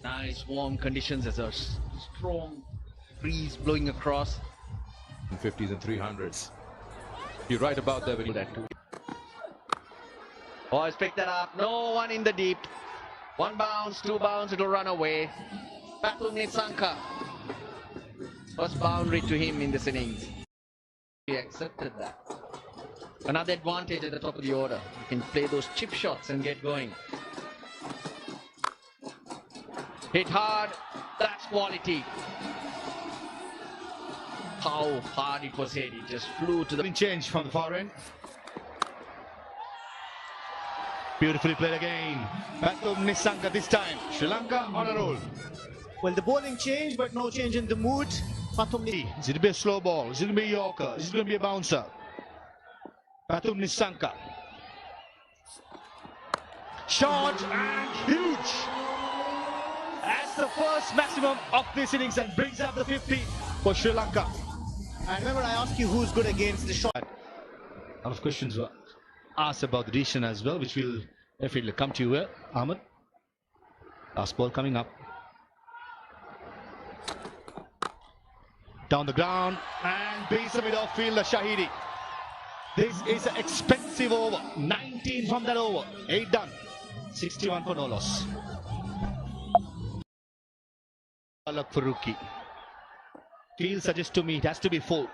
Nice warm conditions as a strong breeze blowing across. 50s and 300s. You're right about that. When you that too. Boys pick that up. No one in the deep. 1 bounce, 2 bounce, it'll run away. Pathum Nissanka. First boundary to him in this innings. He accepted that. Another advantage at the top of the order. You can play those chip shots and get going. Hit hard. That's quality. How hard it was hit. It just flew to the change from the far end. Beautifully played again. Pathum Nissanka this time. Sri Lanka on a roll. Well, the bowling changed, but no change in the mood. Pathum. Is it going to be a slow ball? Is it going to be a yorker? Is it going to be a bouncer? Pathum Nissanka. Short and huge. That's the first maximum of this innings and brings up the 50 for Sri Lanka. And remember, I asked you who's good against the shot. A lot of questions were asked about the decision as well, which will definitely come to you, Ahmed. Last ball coming up. Down the ground and beats the mid-off fielder Shahidi. This is an expensive over. 19 from that over. 8 done. 61 for no loss. Luck for rookie. Field suggests to me it has to be full.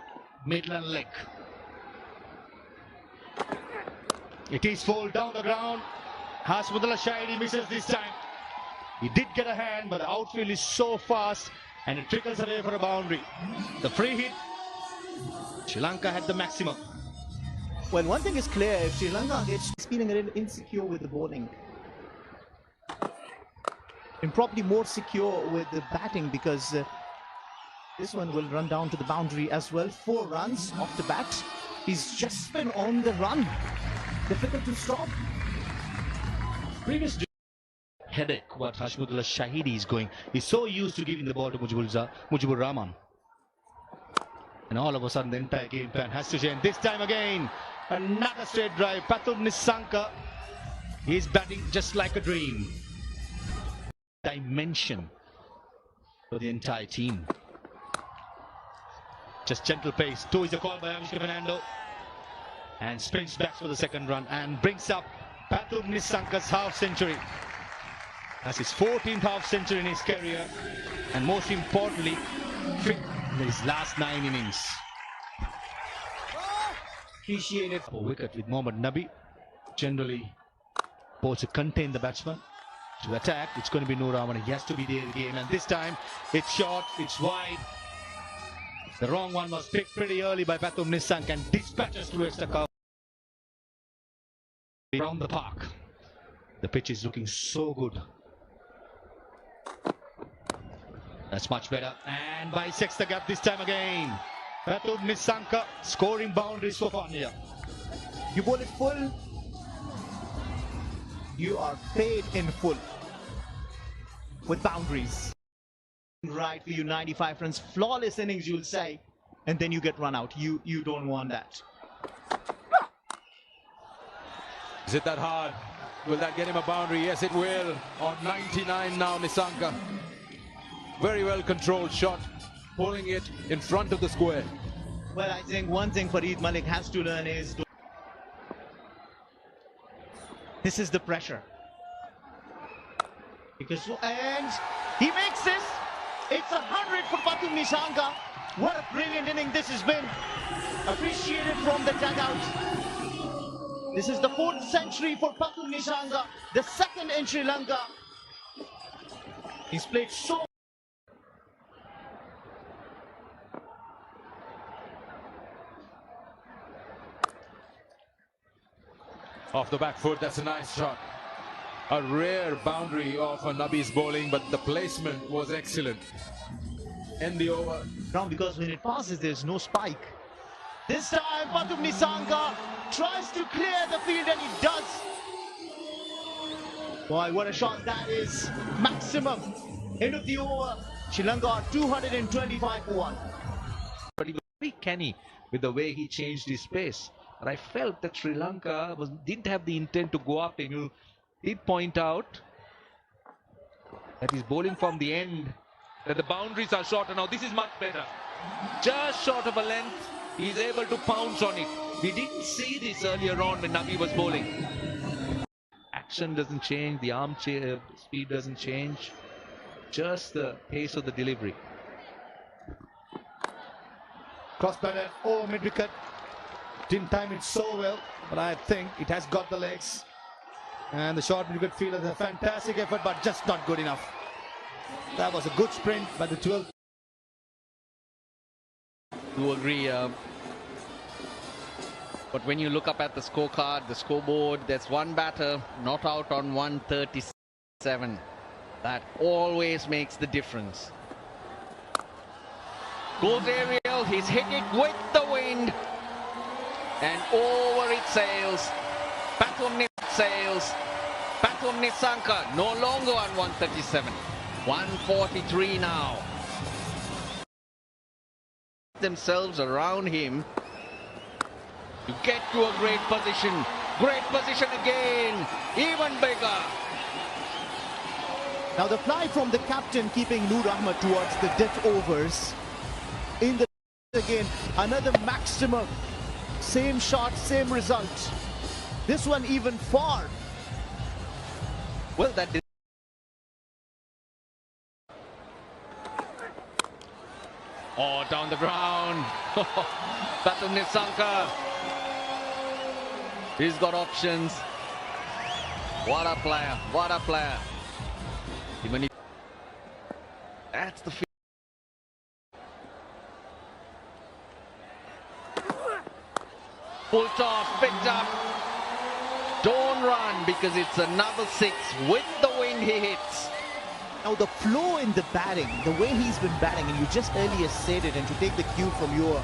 Middle and leg. It is full down the ground. Hasmudullah Shahidi misses this time. He did get a hand, but the outfield is so fast and it trickles away for a boundary. The free hit. Sri Lanka had the maximum. Well, one thing is clear, if Sri Lanka gets feeling a little insecure with the bowling, and probably more secure with the batting, because this one will run down to the boundary as well. 4 runs off the bat. He's just been on the run. Difficult to stop. Previous headache what Hasmudullah Shahidi is going. He's so used to giving the ball to Mujibur Rahman. And all of a sudden the entire game plan has to change. This time again, another straight drive. Pathum Nissanka is batting just like a dream. Dimension for the entire team. Just gentle pace. 2 is a call by Avishka Fernando. And sprints back for the second run and brings up Pathum Nissanka's half century. That's his 14th half century in his career. And most importantly, fit in his last 9 innings. Appreciated for wicket with Mohammad Nabi. Generally, bowls to contain the batsman. To attack, it's going to be Noor Rahman. He has to be there in the game. And this time, it's short, it's wide. The wrong one was picked pretty early by Pathum Nissanka and dispatches towards the cover. Around the park. The pitch is looking so good. That's much better. And bisects the gap this time again. Pathum Nissanka scoring boundaries for fun here. You bowl it full, you are paid in full with boundaries. Right for you, 95 runs, flawless innings, you'll say, and then you get run out. You don't want that. Is it that hard? Will that get him a boundary? Yes, it will. On 99 now, Nissanka. Very well controlled shot, pulling it in front of the square. Well, I think one thing Farid Malik has to learn is this is the pressure. Because and he makes this. It's 100 for Pathum Nissanka. What a brilliant inning this has been. Appreciated from the dugout. This is the 4th century for Pathum Nissanka, the 2nd in Sri Lanka. He's played so. Off the back foot, that's a nice shot. A rare boundary of Nabi's bowling, but the placement was excellent. End the over. Because when it passes, there's no spike. This time, Pathum Nissanka tries to clear the field, and he does. Boy, what a shot that is. Maximum. End of the over. Sri Lanka 225 for 1. But he was very canny with the way he changed his pace. And I felt that Sri Lanka didn't have the intent to go after him. You did point out that he's bowling from the end, that the boundaries are shorter. Now this is much better. Just short of a length, he's able to pounce on it. We didn't see this earlier on when Nabi was bowling. Action doesn't change, the arm speed doesn't change, just the pace of the delivery. Cross batter, oh, mid-wicket. Didn't time it so well, but I think it has got the legs. And the short mid-wicket fielder is a fantastic effort, but just not good enough. That was a good sprint by the 12th. Do agree. But when you look up at the scorecard, the scoreboard, there's one batter not out on 137. That always makes the difference. Goes aerial, he's hit it with the wind. And over it sails. Pathum sails. Pathum Nissanka no longer on 137. 143 now. Themselves around him to get to a great position. Great position again. Even bigger. Now the fly from the captain keeping Noor Ahmed towards the death overs. In the again, another maximum. Same shot, same result. This one even far. Well, that did. Oh, down the ground. Pathum Nissanka. He's got options. What a player. What a player. Even if that's the full toss, picked up. Don't run because it's another six. With the wind he hits. Now the flow in the batting, the way he's been batting, and you just earlier said it, and to take the cue from your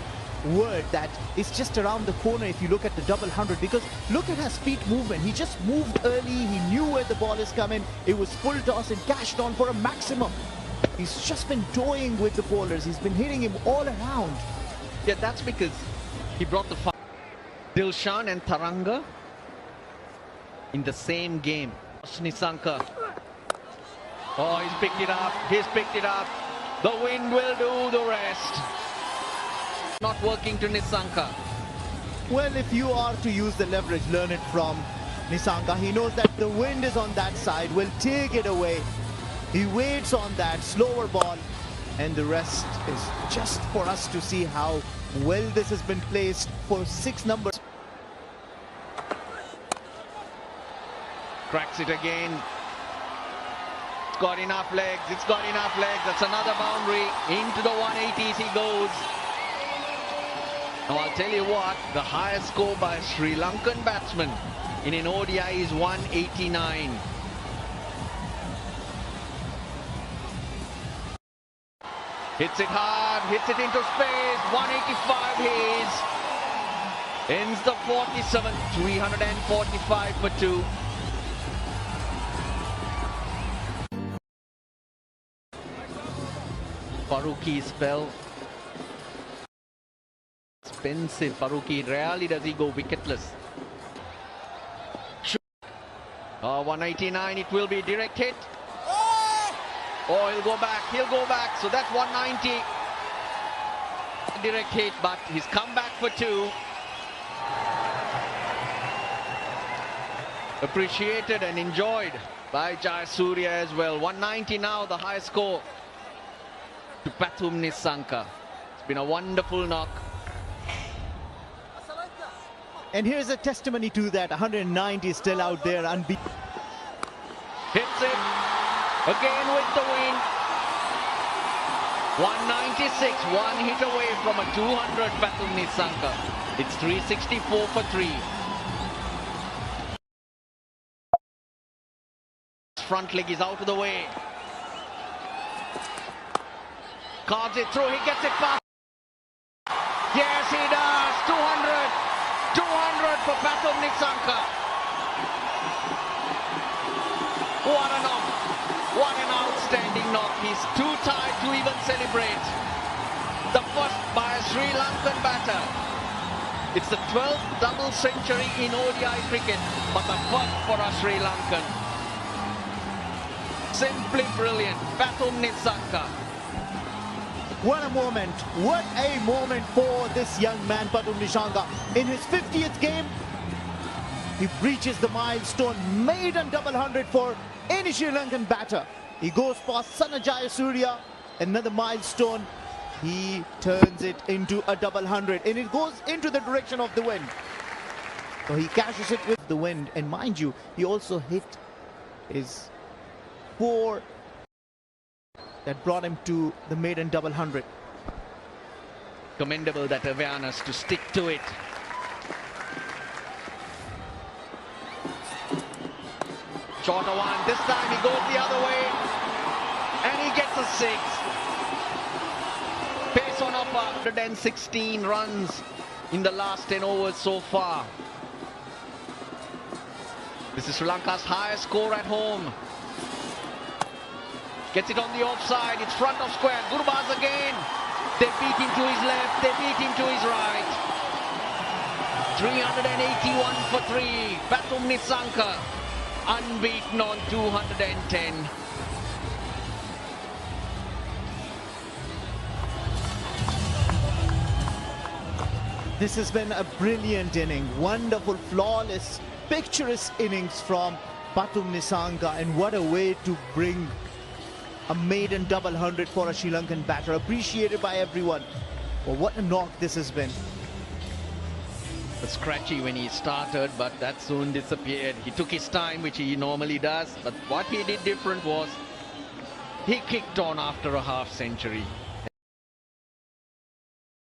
word that it's just around the corner if you look at the double 100, because look at his feet movement. He just moved early, he knew where the ball is coming, it was full toss and cashed on for a maximum. He's just been toying with the bowlers, he's been hitting him all around. Yeah, that's because he brought the Dilshan and Taranga in the same game. Nissanka. Oh, he's picked it up. He's picked it up. The wind will do the rest. Not working to Nissanka. Well, if you are to use the leverage, learn it from Nissanka. He knows that the wind is on that side, will take it away. He waits on that slower ball, and the rest is just for us to see how well this has been placed for 6 numbers. Cracks it again. It's got enough legs. It's got enough legs. That's another boundary. Into the 180s he goes. Now I'll tell you what, the highest score by a Sri Lankan batsman in an ODI is 189. Hits it hard, hits it into space, 185 he is. Ends the 47th, 345 for 2. Farooqi spell. Expensive Farooqi, rarely does he go wicketless. 189, it will be direct hit. Oh, he'll go back, so that's 190. Direct hit, but he's come back for 2. Appreciated and enjoyed by Jayasuriya as well. 190 now, the high score to Pathum Nissanka. It's been a wonderful knock. And here's a testimony to that. 190 is still out there, unbeaten. Hits it again with the wind. 196, one hit away from a 200 Pathum Nissanka. It's 364 for 3. Front leg is out of the way. Carves it through, he gets it past. Yes, he does. 200. 200 for Pathum Nissanka. What a knock. What an outstanding knock. He's too tired to even celebrate. The first by a Sri Lankan batter. It's the 12th double century in ODI cricket, but the first for a Sri Lankan. Simply brilliant. Pathum Nissanka. What a moment. What a moment for this young man, Pathum Nissanka. In his 50th game, he reaches the milestone, maiden double 100 for any Sri Lankan batter. He goes past Sanajaya Surya, another milestone. He turns it into a double 100 and it goes into the direction of the wind. So he cashes it with the wind, and mind you, he also hit his 4 that brought him to the maiden double 100. Commendable, that awareness to stick to it. Shorter one, this time he goes the other way and he gets a 6. Pace on offer, 116 runs in the last 10 overs so far. This is Sri Lanka's highest score at home. Gets it on the offside, it's front of square. Gurbaz again. They beat him to his left, they beat him to his right. 381 for 3. Pathum Nissanka unbeaten on 210. This has been a brilliant inning, wonderful, flawless, picturesque innings from Pathum Nissanka, and what a way to bring a maiden double 100 for a Sri Lankan batter, appreciated by everyone. Well, what a knock this has been. Was scratchy when he started, but that soon disappeared. He took his time, which he normally does, but what he did different was he kicked on after a half century.